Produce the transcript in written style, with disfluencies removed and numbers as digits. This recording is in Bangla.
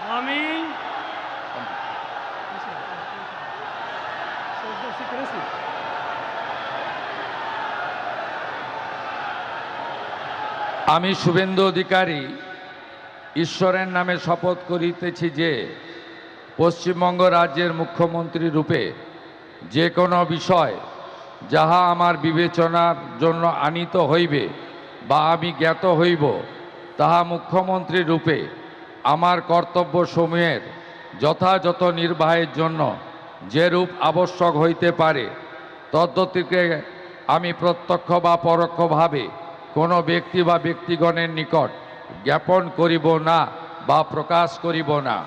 আমি আমি শুভেন্দু অধিকারী ঈশ্বরের নামে শপথ করিতেছি যে পশ্চিমবঙ্গ রাজ্যের মুখ্যমন্ত্রী রূপে যে কোনো বিষয় যাহা আমার বিবেচনার জন্য আনিত হইবে বা আমি জ্ঞাত হইব, তাহা মুখ্যমন্ত্রী রূপে আমার কর্তব্যসমূহের যথাযথ নির্বাহের জন্য যেরূপ আবশ্যক হইতে পারে তদ্গতিকে আমি প্রত্যক্ষ বা পরোক্ষভাবে কোনো ব্যক্তি বা ব্যক্তিগণের নিকট জ্ঞাপন করিব না বা প্রকাশ করিব না।